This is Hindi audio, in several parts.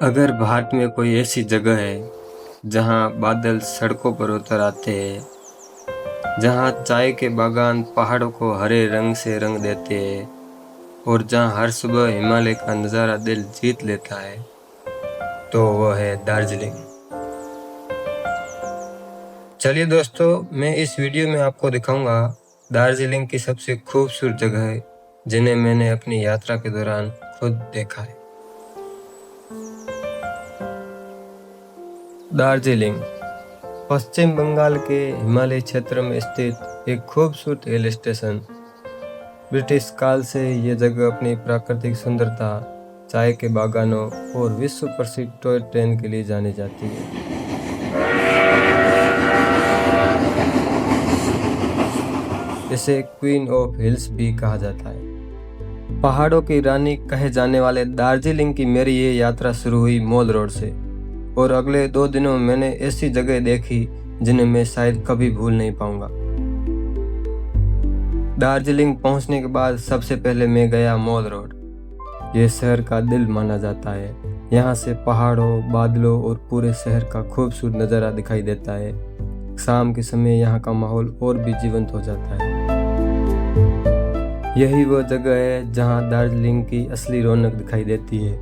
अगर भारत में कोई ऐसी जगह है जहाँ बादल सड़कों पर उतर आते हैं, जहाँ चाय के बागान पहाड़ों को हरे रंग से रंग देते हैं और जहाँ हर सुबह हिमालय का नज़ारा दिल जीत लेता है, तो वह है दार्जिलिंग। चलिए दोस्तों, मैं इस वीडियो में आपको दिखाऊंगा दार्जिलिंग की सबसे खूबसूरत जगह जिन्हें मैंने अपनी यात्रा के दौरान खुद देखा है। दार्जिलिंग पश्चिम बंगाल के हिमालय क्षेत्र में स्थित एक खूबसूरत हिल स्टेशन। ब्रिटिश काल से ये जगह अपनी प्राकृतिक सुंदरता, चाय के बागानों और विश्व प्रसिद्ध टॉय ट्रेन के लिए जानी जाती है। इसे क्वीन ऑफ हिल्स भी कहा जाता है। पहाड़ों की रानी कहे जाने वाले दार्जिलिंग की मेरी ये यात्रा शुरू हुई मॉल रोड से, और अगले 2 दिनों में मैंने ऐसी जगह देखी जिन्हें मैं शायद कभी भूल नहीं पाऊंगा। दार्जिलिंग पहुंचने के बाद सबसे पहले मैं गया मॉल रोड। ये शहर का दिल माना जाता है। यहाँ से पहाड़ों, बादलों और पूरे शहर का खूबसूरत नज़ारा दिखाई देता है। शाम के समय यहाँ का माहौल और भी जीवंत हो जाता है। यही वो जगह है जहाँ दार्जिलिंग की असली रौनक दिखाई देती है।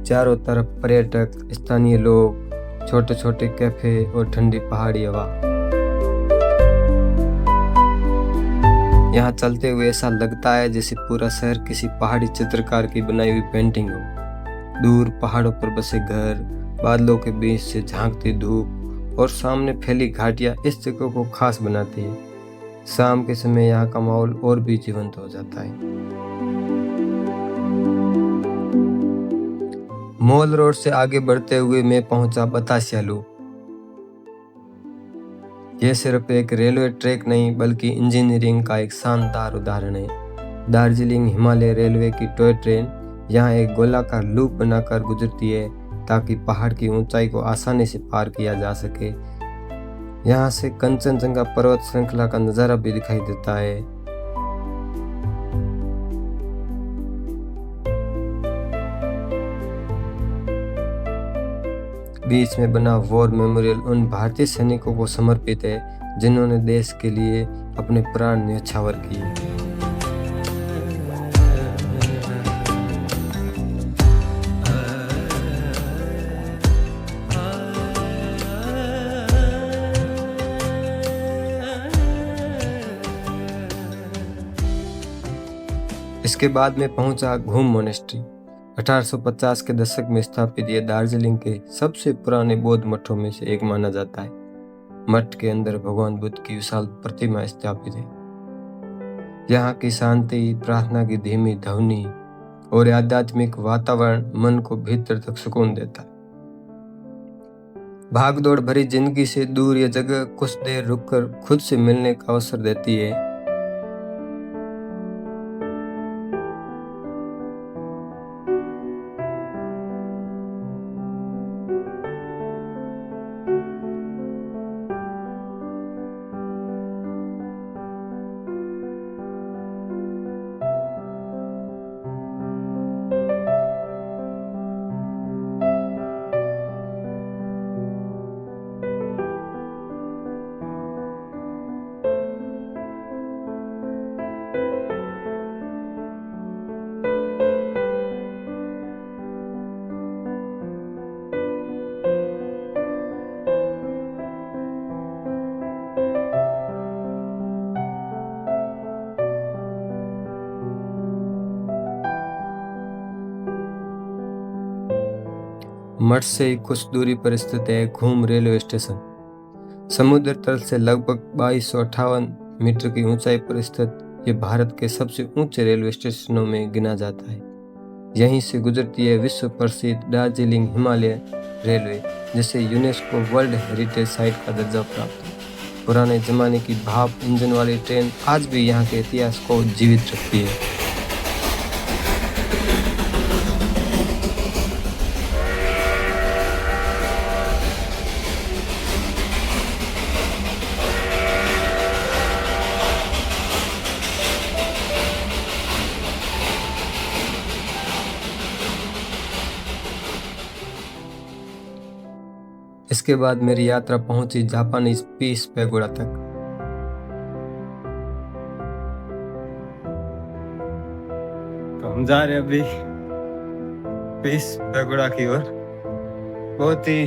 चारों तरफ पर्यटक, स्थानीय लोग, छोटे छोटे कैफे और ठंडी पहाड़ी हवा। यहाँ चलते हुए ऐसा लगता है जैसे पूरा शहर किसी पहाड़ी चित्रकार की बनाई हुई पेंटिंग हो। दूर पहाड़ों पर बसे घर, बादलों के बीच से झांकती धूप और सामने फैली घाटियाँ इस जगह को खास बनाती है। शाम के समय यहाँ का माहौल और भी जीवंत हो जाता है। मॉल रोड से आगे बढ़ते हुए मैं पहुंचा बतासिया लूप। यह सिर्फ एक रेलवे ट्रैक नहीं बल्कि इंजीनियरिंग का एक शानदार उदाहरण है। दार्जिलिंग हिमालय रेलवे की टॉय ट्रेन यहाँ एक गोलाकार लूप बनाकर गुजरती है ताकि पहाड़ की ऊंचाई को आसानी से पार किया जा सके। यहाँ से कंचनजंगा पर्वत श्रृंखला का नज़ारा भी दिखाई देता है। बीच में बना वॉर मेमोरियल उन भारतीय सैनिकों को समर्पित है जिन्होंने देश के लिए अपने प्राण न्यौछावर किए। इसके बाद मैं पहुंचा घूम मोनेस्ट्री। 1850 के दशक में स्थापित ये दार्जिलिंग के सबसे पुराने बौद्ध मठों में से एक माना जाता है। मठ के अंदर भगवान बुद्ध की विशाल प्रतिमा स्थापित है। यहाँ की शांति, प्रार्थना की धीमी ध्वनि और आध्यात्मिक वातावरण मन को भीतर तक सुकून देता है। भागदौड़ भरी जिंदगी से दूर ये जगह कुछ देर रुककर खुद से मिलने का अवसर देती है। मठ से ही कुछ दूरी पर स्थित है घूम रेलवे स्टेशन। समुद्र तल से लगभग 2258 मीटर की ऊंचाई पर स्थित ये भारत के सबसे ऊंचे रेलवे स्टेशनों में गिना जाता है। यहीं से गुजरती है विश्व प्रसिद्ध दार्जिलिंग हिमालय रेलवे, जिसे यूनेस्को वर्ल्ड हेरिटेज साइट का दर्जा प्राप्त है। पुराने जमाने की भाप इंजन वाली ट्रेन आज भी यहाँ के इतिहास को जीवित रखती है। इसके बाद मेरी यात्रा पहुंची जापानीज पीस पैगोडा तक। तो हम जा रहे हैं अभी पीस पैगोडा की ओर। बहुत ही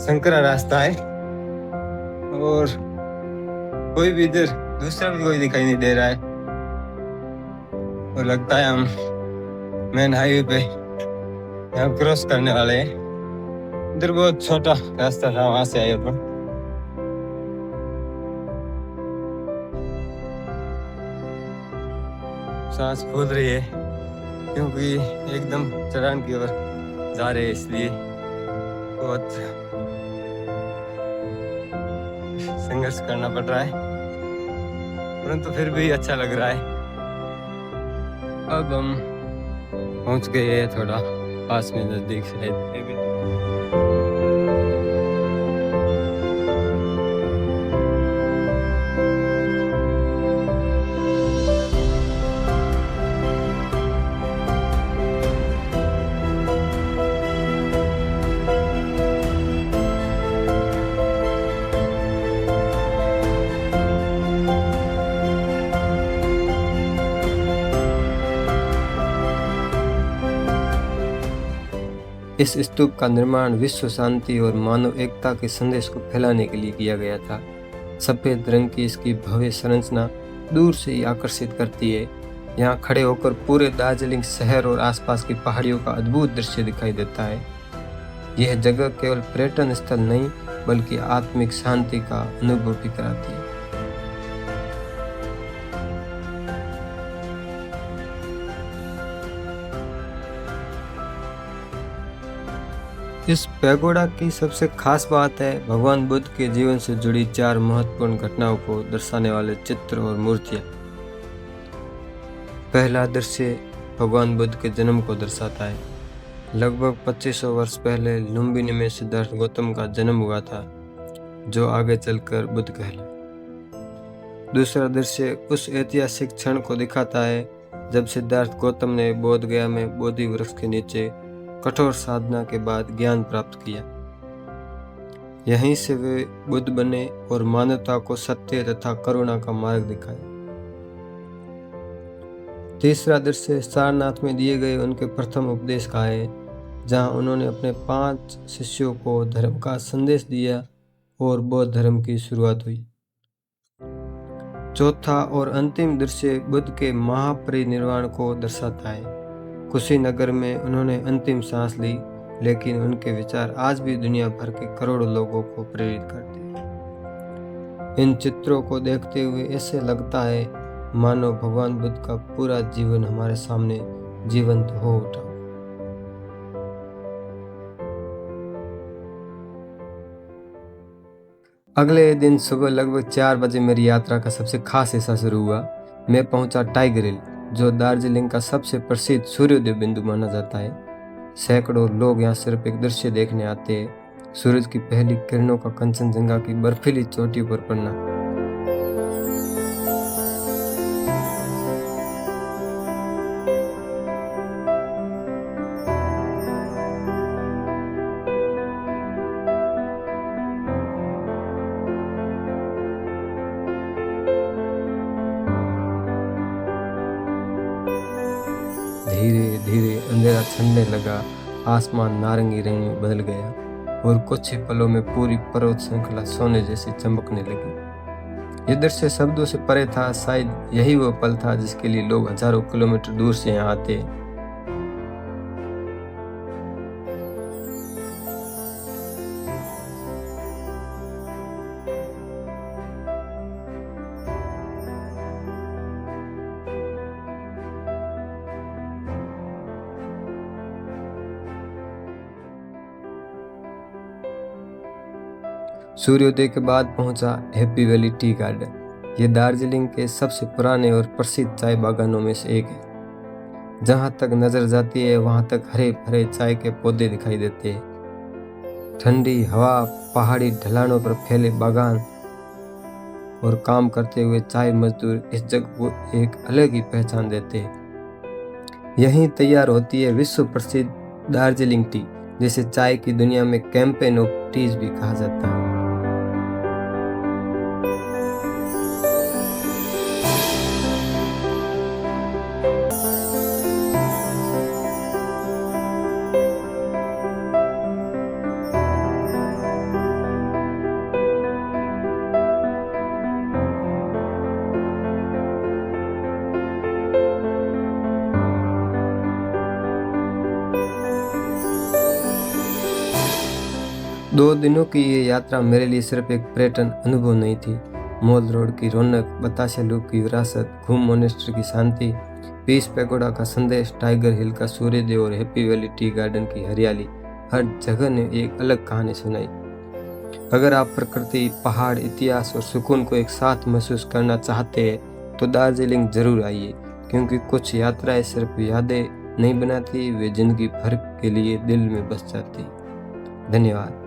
संकरा रास्ता है और कोई भी इधर दूसरा भी कोई दिखाई नहीं दे रहा है और लगता है हम मेन हाईवे पे यहाँ क्रॉस करने वाले हैं। इधर बहुत छोटा रास्ता था, वहां से आए अपन। सांस फूल रही है क्योंकि एकदम चढ़ान की ओर जा रहे हैं, इसलिए बहुत संघर्ष करना पड़ रहा है, परंतु फिर भी अच्छा लग रहा है। अब हम पहुंच गए हैं थोड़ा पास में, नजदीक से। इस स्तूप का निर्माण विश्व शांति और मानव एकता के संदेश को फैलाने के लिए किया गया था। सफेद रंग की इसकी भव्य संरचना दूर से ही आकर्षित करती है। यहाँ खड़े होकर पूरे दार्जिलिंग शहर और आसपास की पहाड़ियों का अद्भुत दृश्य दिखाई देता है। यह जगह केवल पर्यटन स्थल नहीं बल्कि आत्मिक शांति का अनुभव भी कराती है। इस पैगोडा की सबसे खास बात है भगवान बुद्ध के जीवन से जुड़ी 4 महत्वपूर्ण घटनाओं को दर्शाने वाले चित्र और मूर्तियां। पहला दृश्य भगवान बुद्ध के जन्म को दर्शाता है। लगभग 2500 वर्ष पहले लुम्बिनी में सिद्धार्थ गौतम का जन्म हुआ था, जो आगे चलकर बुद्ध कहलाए। दूसरा दृश्य उस ऐतिहासिक क्षण को दिखाता है जब सिद्धार्थ गौतम ने बोध गया में बोधि वृक्ष के नीचे कठोर साधना के बाद ज्ञान प्राप्त किया। यहीं से वे बुद्ध बने और मानवता को सत्य तथा करुणा का मार्ग दिखाया। तीसरा दृश्य सारनाथ में दिए गए उनके प्रथम उपदेश का है, जहां उन्होंने अपने 5 शिष्यों को धर्म का संदेश दिया और बौद्ध धर्म की शुरुआत हुई। चौथा और अंतिम दृश्य बुद्ध के महापरिनिर्वाण को दर्शाता है। कुशीनगर में उन्होंने अंतिम सांस ली, लेकिन उनके विचार आज भी दुनिया भर के करोड़ों लोगों को प्रेरित करते हैं। इन चित्रों को देखते हुए ऐसे लगता है मानो भगवान बुद्ध का पूरा जीवन हमारे सामने जीवंत हो उठा। अगले दिन सुबह लगभग 4 बजे मेरी यात्रा का सबसे खास हिस्सा शुरू हुआ। मैं पहुंचा टाइगर हिल, जो दार्जिलिंग का सबसे प्रसिद्ध सूर्योदय बिंदु माना जाता है। सैकड़ों लोग यहाँ सिर्फ एक दृश्य देखने आते हैं, सूरज की पहली किरणों का कंचनजंगा की बर्फीली चोटियों पर पड़ना। धीरे धीरे अंधेरा छंटने लगा, आसमान नारंगी रंग में बदल गया और कुछ ही पलों में पूरी पर्वत श्रृंखला सोने जैसी चमकने लगी। यह दृश्य शब्दों से परे था। शायद यही वो पल था जिसके लिए लोग हजारों किलोमीटर दूर से यहाँ आते। सूर्योदय के बाद पहुंचा हैप्पी वैली टी गार्डन। ये दार्जिलिंग के सबसे पुराने और प्रसिद्ध चाय बागानों में से एक है। जहां तक नजर जाती है वहां तक हरे भरे चाय के पौधे दिखाई देते हैं। ठंडी हवा, पहाड़ी ढलानों पर फैले बागान और काम करते हुए चाय मजदूर इस जगह को एक अलग ही पहचान देते हैं। यहीं तैयार होती है विश्व प्रसिद्ध दार्जिलिंग टी, जिसे चाय की दुनिया में कैंपेन ऑफ एंटीज भी कहा जाता है। दो दिनों की ये यात्रा मेरे लिए सिर्फ एक पर्यटन अनुभव नहीं थी। मॉल रोड की रौनक, बताशा लूप की विरासत, घूम मोनेस्ट्री की शांति, पीस पैगोडा का संदेश, टाइगर हिल का सूर्योदय और हैप्पी वैली टी गार्डन की हरियाली, हर जगह ने एक अलग कहानी सुनाई। अगर आप प्रकृति, पहाड़, इतिहास और सुकून को एक साथ महसूस करना चाहते हैं तो दार्जिलिंग जरूर आइए, क्योंकि कुछ यात्राएं सिर्फ यादें नहीं बनाती, वे जिंदगी भर के लिए दिल में बस जाती। धन्यवाद।